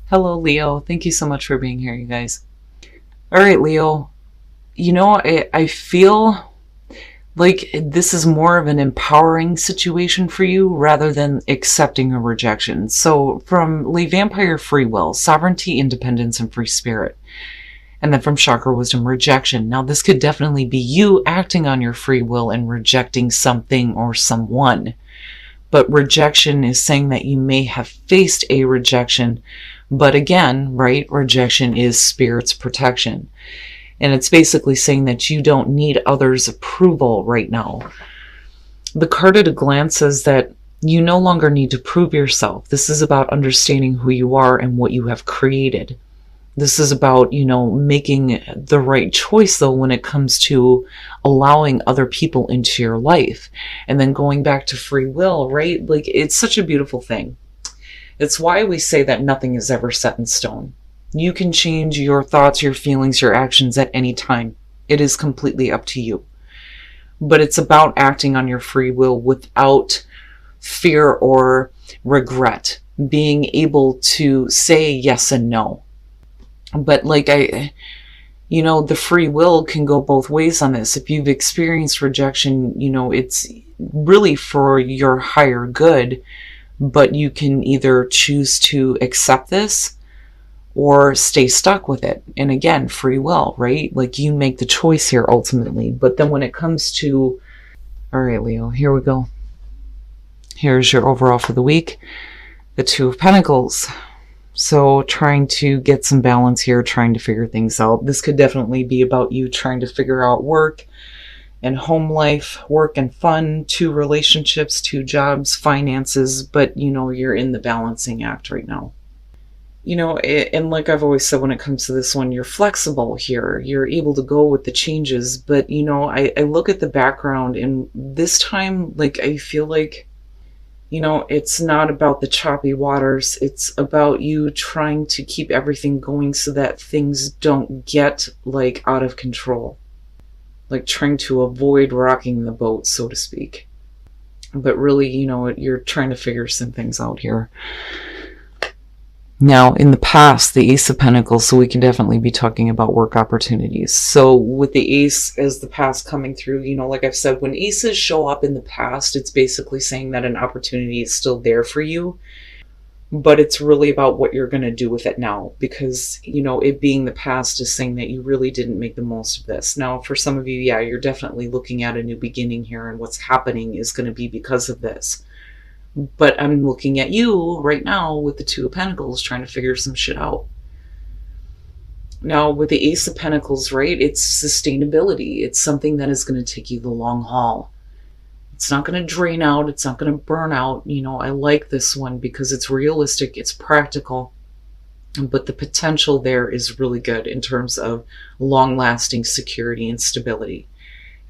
Hello, Leo. Thank you so much for being here, you guys. All right, Leo. I feel like this is more of an empowering situation for you rather than accepting a rejection. So, from Lee Vampire, free will, sovereignty, independence, and free spirit. And then from Chakra Wisdom, rejection. Now, this could definitely be you acting on your free will and rejecting something or someone. But rejection is saying that you may have faced a rejection. But again, right, rejection is spirit's protection. And it's basically saying that you don't need others' approval right now. The card at a glance says that you no longer need to prove yourself. This is about understanding who you are and what you have created. This is about, making the right choice, though, when it comes to allowing other people into your life. And then going back to free will, right? Like, it's such a beautiful thing. It's why we say that nothing is ever set in stone. You can change your thoughts, your feelings, your actions at any time. It is completely up to you. But it's about acting on your free will without fear or regret. Being able to say yes and no. But the free will can go both ways on this. If you've experienced rejection, it's really for your higher good, but you can either choose to accept this or stay stuck with it. And again, free will, right? Like, you make the choice here ultimately. But then when it comes to, all right, Leo, here we go. Here's your overall for the week. The Two of Pentacles. So trying to get some balance here, trying to figure things out. This could definitely be about you trying to figure out work and home life, work and fun, two relationships, two jobs, finances, but you're in the balancing act right now. And like I've always said when it comes to this one, you're flexible here. You're able to go with the changes, but I look at the background, and this time, I feel like it's not about the choppy waters. It's about you trying to keep everything going so that things don't get out of control. Like trying to avoid rocking the boat, so to speak. But really, you're trying to figure some things out here. Now, in the past, the Ace of Pentacles, so we can definitely be talking about work opportunities. So with the Ace as the past coming through, like I've said, when Aces show up in the past, it's basically saying that an opportunity is still there for you, but it's really about what you're going to do with it now, because, it being the past is saying that you really didn't make the most of this. Now, for some of you, yeah, you're definitely looking at a new beginning here, and what's happening is going to be because of this. But I'm looking at you right now with the Two of Pentacles trying to figure some shit out. Now, with the Ace of Pentacles, right, it's sustainability. It's something that is going to take you the long haul. It's not going to drain out. It's not going to burn out. I like this one because it's realistic. It's practical. But the potential there is really good in terms of long-lasting security and stability.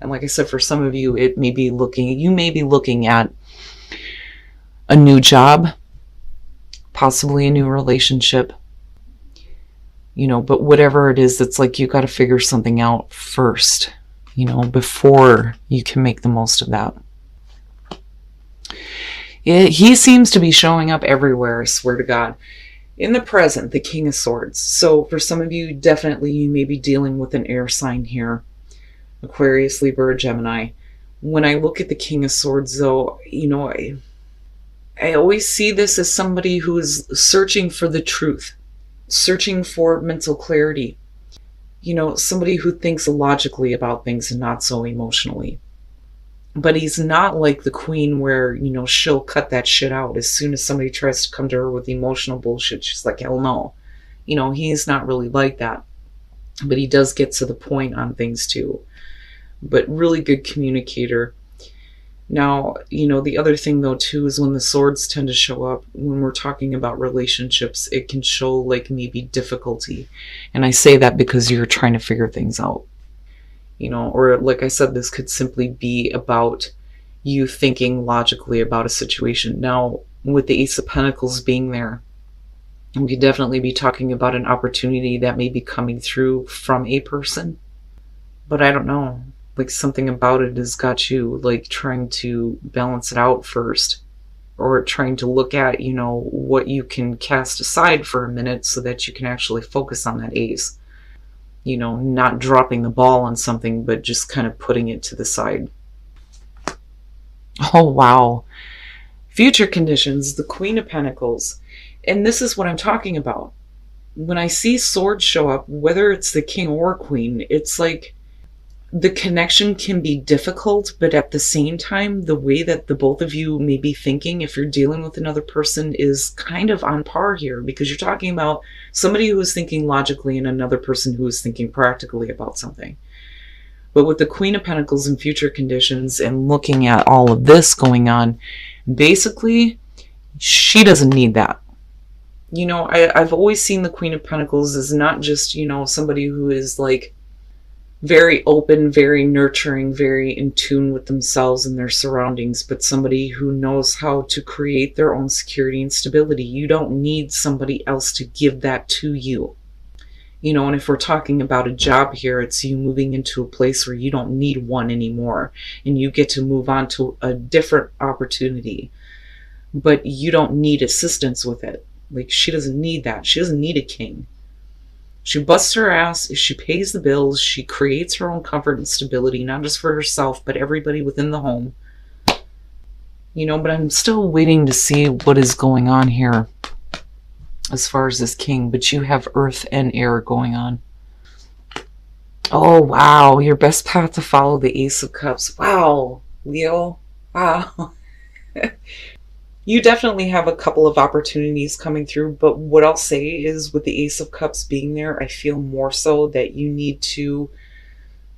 And like I said, for some of you, you may be looking at a new job, possibly a new relationship, but whatever it is, it's like you got to figure something out first, before you can make the most of that. He seems to be showing up everywhere, I swear to God. In the present, the King of Swords. So for some of you, definitely you may be dealing with an air sign here. Aquarius, Libra, Gemini. When I look at the King of Swords, though, I always see this as somebody who is searching for the truth, searching for mental clarity. Somebody who thinks logically about things and not so emotionally. But he's not like the Queen where, she'll cut that shit out. As soon as somebody tries to come to her with emotional bullshit, she's like, hell no. He's not really like that. But he does get to the point on things too. But really good communicator. Now, the other thing though too is when the swords tend to show up, when we're talking about relationships, it can show maybe difficulty. And I say that because you're trying to figure things out. Or like I said, this could simply be about you thinking logically about a situation. Now, with the Ace of Pentacles being there, we could definitely be talking about an opportunity that may be coming through from a person. But I don't know. Something about it has got you trying to balance it out first. or trying to look at, what you can cast aside for a minute so that you can actually focus on that ace. Not dropping the ball on something, but just kind of putting it to the side. Oh, wow. Future conditions, the Queen of Pentacles. And this is what I'm talking about. When I see swords show up, whether it's the king or queen, it's like the connection can be difficult, but at the same time, the way that the both of you may be thinking, if you're dealing with another person, is kind of on par here, because you're talking about somebody who is thinking logically and another person who is thinking practically about something. But with the Queen of Pentacles and future conditions and looking at all of this going on, basically, she doesn't need that. I've always seen the Queen of Pentacles as not just, somebody who is like very open, very nurturing, very in tune with themselves and their surroundings, but somebody who knows how to create their own security and stability. You don't need somebody else to give that to you. And if we're talking about a job here, it's you moving into a place where you don't need one anymore and you get to move on to a different opportunity, but you don't need assistance with it. Like, she doesn't need that. She doesn't need a king. She busts her ass, she pays the bills, she creates her own comfort and stability, not just for herself, but everybody within the home. But I'm still waiting to see what is going on here as far as this king. But you have earth and air going on. Oh, wow. Your best path to follow, the Ace of Cups. Wow, Leo. Wow. You definitely have a couple of opportunities coming through, but what I'll say is with the Ace of Cups being there, I feel more so that you need to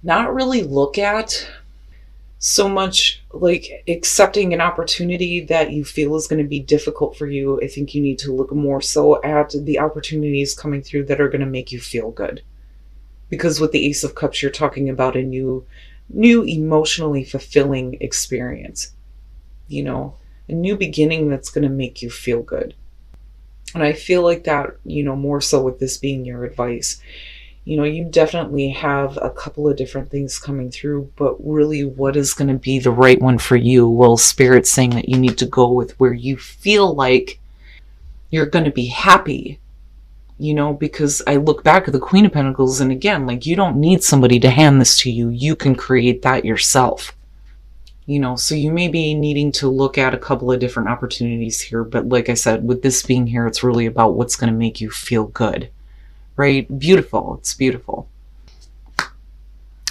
not really look at so much like accepting an opportunity that you feel is going to be difficult for you. I think you need to look more so at the opportunities coming through that are going to make you feel good. Because with the Ace of Cups, you're talking about a new emotionally fulfilling experience. A new beginning that's going to make you feel good. And I feel like that, more so with this being your advice. You definitely have a couple of different things coming through, but really what is going to be the right one for you? Well, Spirit's saying that you need to go with where you feel like you're going to be happy, because I look back at the Queen of Pentacles, and again, like, you don't need somebody to hand this to you. You can create that yourself. So you may be needing to look at a couple of different opportunities here. But like I said, with this being here, it's really about what's going to make you feel good, right? Beautiful. It's beautiful.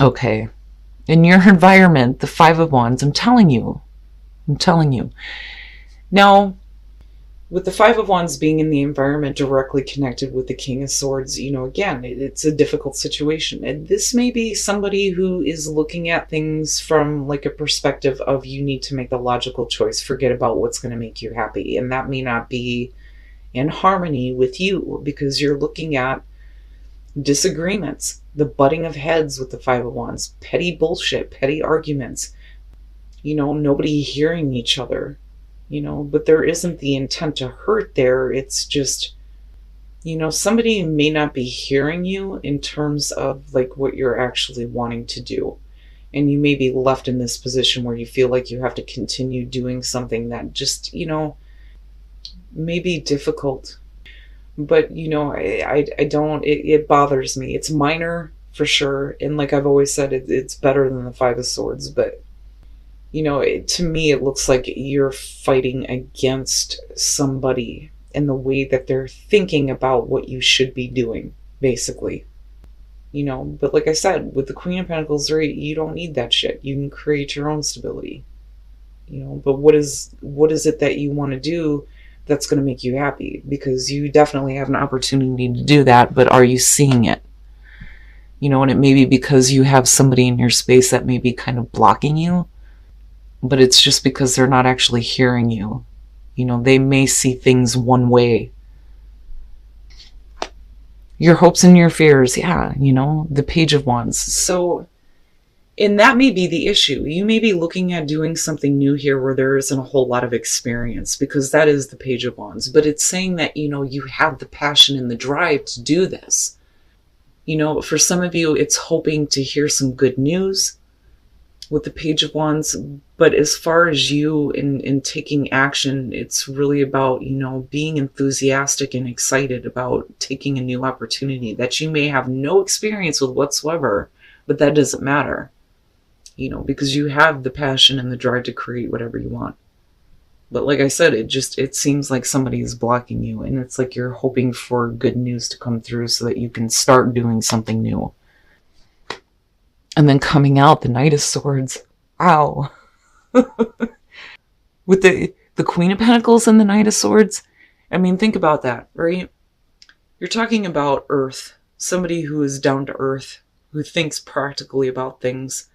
Okay. In your environment, the Five of Wands, I'm telling you. Now, with the Five of Wands being in the environment directly connected with the King of Swords, again, it's a difficult situation. And this may be somebody who is looking at things from like a perspective of you need to make the logical choice, forget about what's going to make you happy. And that may not be in harmony with you because you're looking at disagreements, the butting of heads with the Five of Wands, petty bullshit, petty arguments, nobody hearing each other. But there isn't the intent to hurt there. It's just, somebody may not be hearing you in terms of like what you're actually wanting to do. And you may be left in this position where you feel like you have to continue doing something that just, may be difficult. But, I don't, it bothers me. It's minor for sure. And like I've always said, it's better than the Five of Swords, but to me, it looks like you're fighting against somebody in the way that they're thinking about what you should be doing, basically. But like I said, with the Queen of Pentacles, right, you don't need that shit. You can create your own stability. But what is it that you want to do that's going to make you happy? Because you definitely have an opportunity to do that, but are you seeing it? And it may be because you have somebody in your space that may be kind of blocking you. But it's just because they're not actually hearing you. They may see things one way. Your hopes and your fears, yeah, the Page of Wands. So, and that may be the issue. You may be looking at doing something new here where there isn't a whole lot of experience, because that is the Page of Wands. But it's saying that, you have the passion and the drive to do this. For some of you, it's hoping to hear some good news. with the Page of Wands. But as far as you in taking action, it's really about, being enthusiastic and excited about taking a new opportunity that you may have no experience with whatsoever, but that doesn't matter, because you have the passion and the drive to create whatever you want. But like I said, it seems like somebody is blocking you, and it's like you're hoping for good news to come through so that you can start doing something new. And then coming out, the Knight of Swords. Wow. With the Queen of Pentacles and the Knight of Swords. I mean, think about that, right? You're talking about earth. Somebody who is down to earth, who thinks practically about things.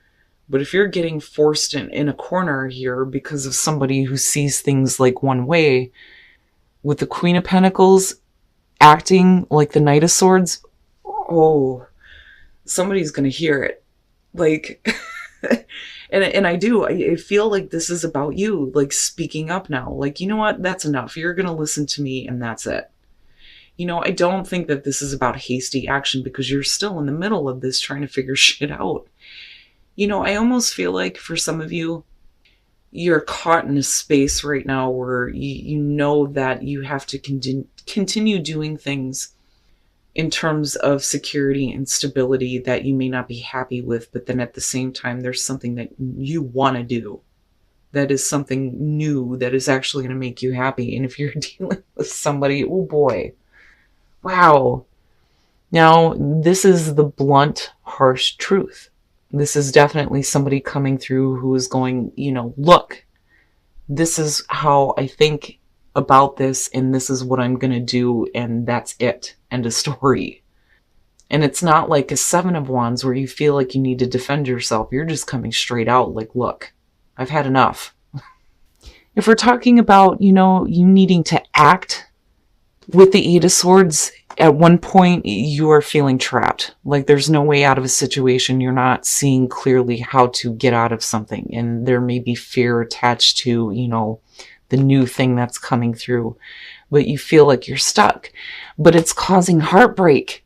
But if you're getting forced in a corner here because of somebody who sees things like one way, with the Queen of Pentacles acting like the Knight of Swords, oh, somebody's going to hear it. Like, and I feel like this is about you, like, speaking up now. Like, you know what? That's enough. You're going to listen to me, and that's it. I don't think that this is about hasty action, because you're still in the middle of this trying to figure shit out. I almost feel like for some of you, you're caught in a space right now where you know that you have to continue doing things in terms of security and stability that you may not be happy with, but then at the same time, there's something that you want to do. That is something new that is actually going to make you happy. And if you're dealing with somebody, oh boy, wow. Now, this is the blunt, harsh truth. This is definitely somebody coming through who is going, look, this is how I think about this, and this is what I'm going to do, and that's it. End of story. And it's not like a Seven of Wands where you feel like you need to defend yourself. You're just coming straight out like, look, I've had enough. If we're talking about, you needing to act with the Eight of Swords, at one point you are feeling trapped. Like there's no way out of a situation. You're not seeing clearly how to get out of something. And there may be fear attached to, the new thing that's coming through. But you feel like you're stuck. But it's causing heartbreak.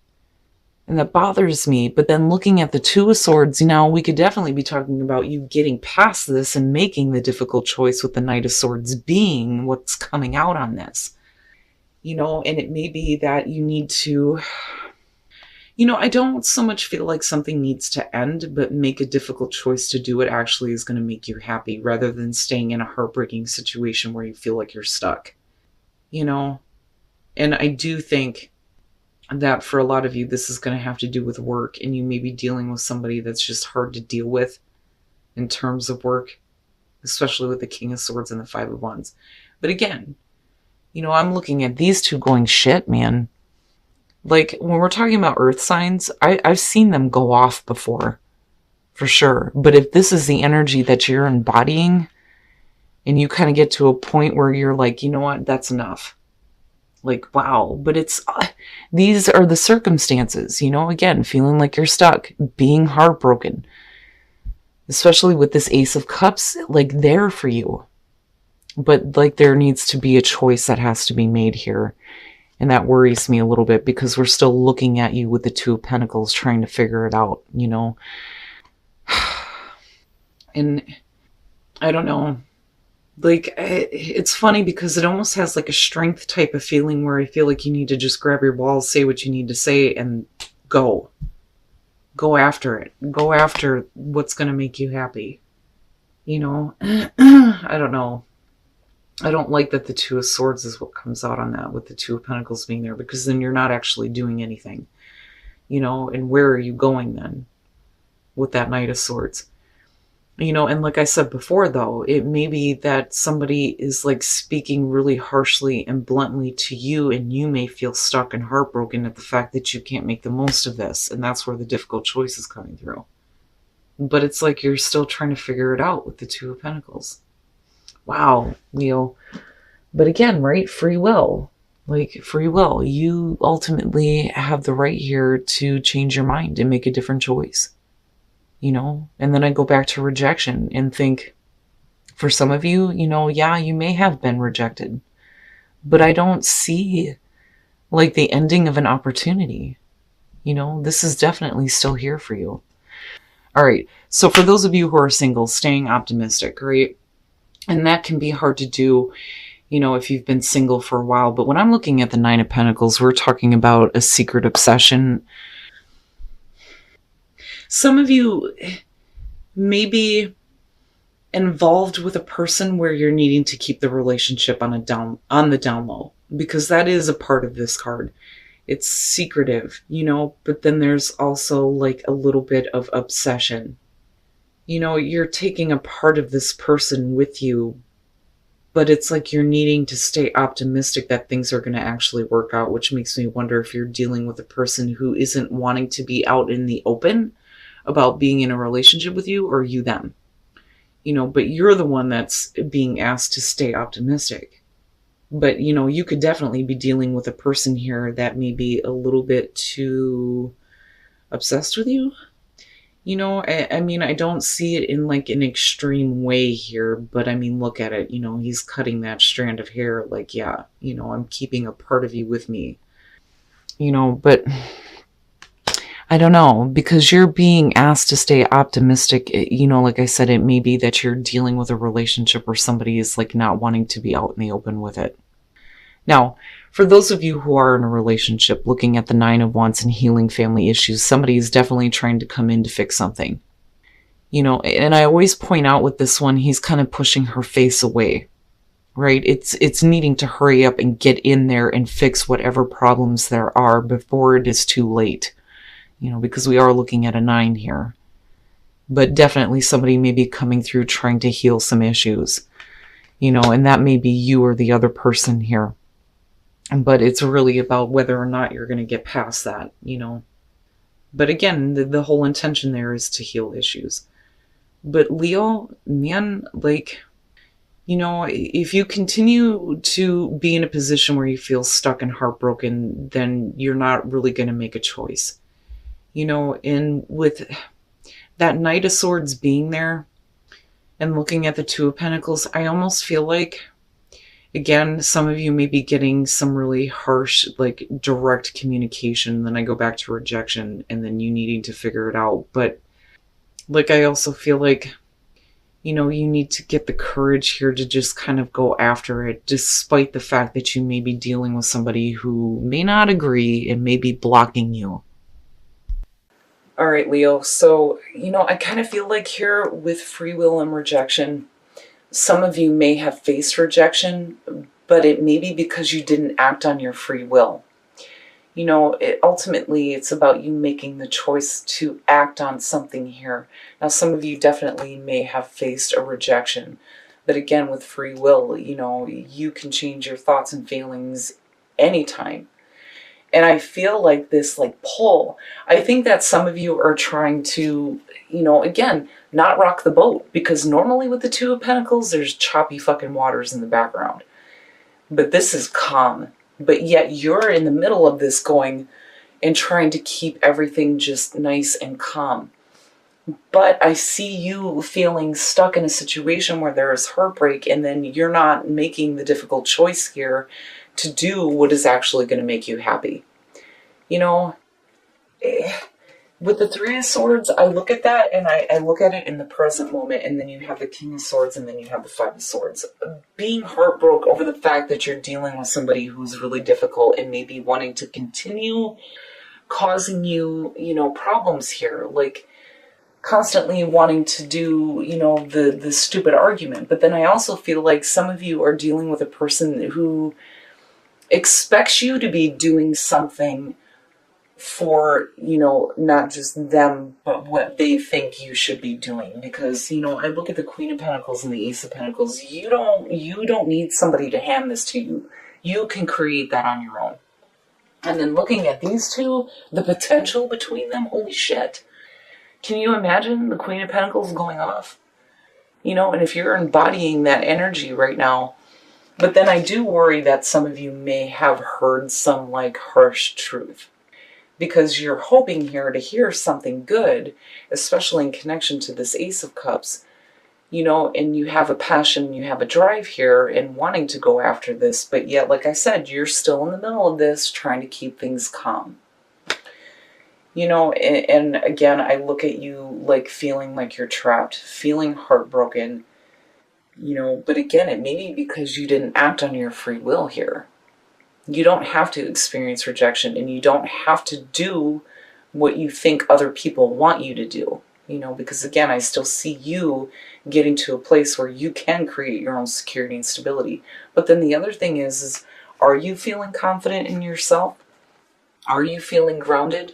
And that bothers me. But then looking at the Two of Swords, we could definitely be talking about you getting past this and making the difficult choice, with the Knight of Swords being what's coming out on this. And it may be that you need to, I don't so much feel like something needs to end, but make a difficult choice to do what actually is going to make you happy, rather than staying in a heartbreaking situation where you feel like you're stuck, And I do think that for a lot of you, this is going to have to do with work, and you may be dealing with somebody that's just hard to deal with in terms of work, especially with the King of Swords and the Five of Wands. But again, I'm looking at these two going, shit, man. Like, when we're talking about earth signs, I've seen them go off before, for sure. But if this is the energy that you're embodying, and you kind of get to a point where you're like, you know what, that's enough. Like, wow. But these are the circumstances, again, feeling like you're stuck, being heartbroken. Especially with this Ace of Cups, like, there for you. But like there needs to be a choice that has to be made here. And that worries me a little bit, because we're still looking at you with the Two of Pentacles trying to figure it out, And I don't know. Like, it's funny because it almost has like a strength type of feeling where I feel like you need to just grab your balls, say what you need to say, and go. Go after it. Go after what's going to make you happy. I don't know. I don't like that the Two of Swords is what comes out on that, with the Two of Pentacles being there, because then you're not actually doing anything, and where are you going then with that Knight of Swords? And like I said before, though, it may be that somebody is like speaking really harshly and bluntly to you, and you may feel stuck and heartbroken at the fact that you can't make the most of this. And that's where the difficult choice is coming through. But it's like you're still trying to figure it out with the Two of Pentacles. Wow, Leo. But again, right? Free will. Like, free will. You ultimately have the right here to change your mind and make a different choice. And then I go back to rejection and think, for some of you, yeah, you may have been rejected. But I don't see, like, the ending of an opportunity. This is definitely still here for you. All right. So for those of you who are single, staying optimistic, right? And that can be hard to do, if you've been single for a while. But when I'm looking at the Nine of Pentacles, we're talking about a secret obsession. Some of you may be involved with a person where you're needing to keep the relationship on the down low, because that is a part of this card. It's secretive, but then there's also like a little bit of obsession. You're taking a part of this person with you, but it's like you're needing to stay optimistic that things are going to actually work out, which makes me wonder if you're dealing with a person who isn't wanting to be out in the open about being in a relationship with you, or you them. But you're the one that's being asked to stay optimistic. But, you could definitely be dealing with a person here that may be a little bit too obsessed with you. I don't see it in like an extreme way here, but I mean, look at it, he's cutting that strand of hair. Like, yeah, I'm keeping a part of you with me, but I don't know, because you're being asked to stay optimistic. Like I said, it may be that you're dealing with a relationship where somebody is like not wanting to be out in the open with it. Now, for those of you who are in a relationship, looking at the Nine of Wands and healing family issues, somebody is definitely trying to come in to fix something. And I always point out with this one, he's kind of pushing her face away, right? It's needing to hurry up and get in there and fix whatever problems there are before it is too late, because we are looking at a 9 here. But definitely somebody may be coming through trying to heal some issues, and that may be you or the other person here. But it's really about whether or not you're going to get past that, But again, the whole intention there is to heal issues. But Leo, man, like, if you continue to be in a position where you feel stuck and heartbroken, then you're not really going to make a choice. And with that Knight of Swords being there and looking at the Two of Pentacles, I almost feel like, again, some of you may be getting some really harsh, like direct communication. Then I go back to rejection and then you needing to figure it out. But like, I also feel like, you need to get the courage here to just kind of go after it, despite the fact that you may be dealing with somebody who may not agree and may be blocking you. All right, Leo. So, I kind of feel like here with free will and rejection, some of you may have faced rejection, but it may be because you didn't act on your free will. Ultimately, it's about you making the choice to act on something here. Now, some of you definitely may have faced a rejection, but again, with free will, you can change your thoughts and feelings anytime. And I feel like this like pull, I think that some of you are trying to, again, not rock the boat, because normally with the Two of Pentacles, there's choppy fucking waters in the background. But this is calm. But yet you're in the middle of this going and trying to keep everything just nice and calm. But I see you feeling stuck in a situation where there is heartbreak, and then you're not making the difficult choice here to do what is actually going to make you happy. With the Three of Swords, I look at that and I look at it in the present moment, and then you have the King of Swords and then you have the Five of Swords. Being heartbroken over the fact that you're dealing with somebody who's really difficult and maybe wanting to continue causing you, problems here, like constantly wanting to do, the stupid argument. But then I also feel like some of you are dealing with a person who expects you to be doing something for, not just them, but what they think you should be doing. Because, I look at the Queen of Pentacles and the Ace of Pentacles. You don't need somebody to hand this to you. You can create that on your own. And then looking at these two, the potential between them, holy shit. Can you imagine the Queen of Pentacles going off? And if you're embodying that energy right now. But then I do worry that some of you may have heard some like harsh truth, because you're hoping here to hear something good, especially in connection to this Ace of Cups, and you have a passion, you have a drive here and wanting to go after this, but yet, like I said, you're still in the middle of this, trying to keep things calm. And again, I look at you like feeling like you're trapped, feeling heartbroken, but again, it may be because you didn't act on your free will here. You don't have to experience rejection, and you don't have to do what you think other people want you to do, because again, I still see you getting to a place where you can create your own security and stability. But then the other thing is are you feeling confident in yourself? Are you feeling grounded?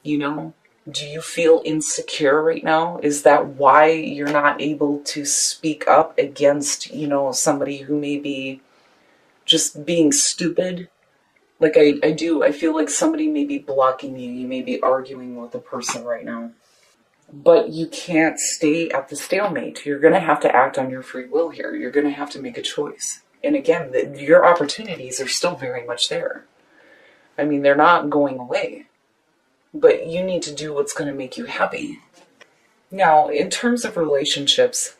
Do you feel insecure right now? Is that why you're not able to speak up against, somebody who may be just being stupid? Like I feel like somebody may be blocking you. You may be arguing with a person right now. But you can't stay at the stalemate. You're going to have to act on your free will here. You're going to have to make a choice. And again, your opportunities are still very much there. I mean, they're not going away. But you need to do what's going to make you happy. Now, in terms of relationships,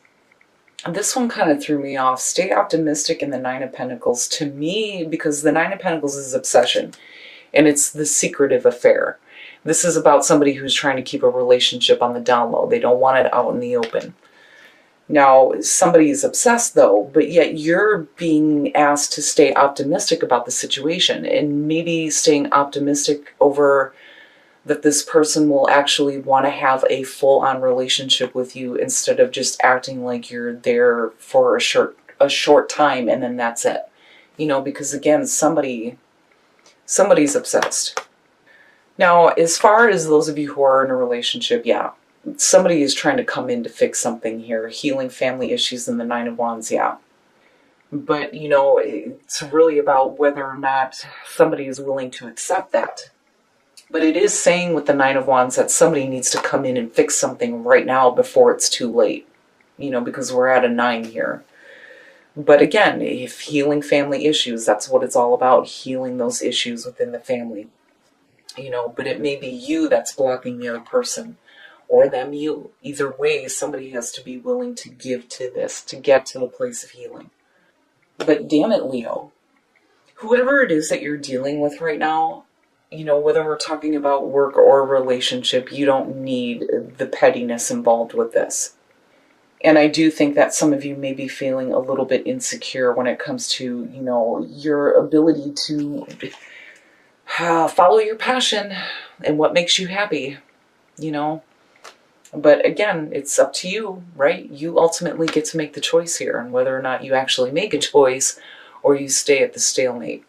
this one kind of threw me off. Stay optimistic in the Nine of Pentacles. To me, because the Nine of Pentacles is obsession, and it's the secretive affair. This is about somebody who's trying to keep a relationship on the down low. They don't want it out in the open. Now, somebody is obsessed though, but yet you're being asked to stay optimistic about the situation, and maybe staying optimistic over that this person will actually want to have a full-on relationship with you instead of just acting like you're there for a short time and then that's it. Because again, somebody's obsessed. Now, as far as those of you who are in a relationship, yeah, somebody is trying to come in to fix something here, healing family issues in the Nine of Wands, yeah. But, it's really about whether or not somebody is willing to accept that. But it is saying with the Nine of Wands that somebody needs to come in and fix something right now before it's too late, because we're at a 9 here. But again, if healing family issues, that's what it's all about, healing those issues within the family. But it may be you that's blocking the other person, or them you. Either way, somebody has to be willing to give to this, to get to the place of healing. But damn it, Leo, whoever it is that you're dealing with right now, whether we're talking about work or relationship, you don't need the pettiness involved with this. And I do think that some of you may be feeling a little bit insecure when it comes to, your ability to follow your passion and what makes you happy, But again, it's up to you, right? You ultimately get to make the choice here on whether or not you actually make a choice or you stay at the stalemate.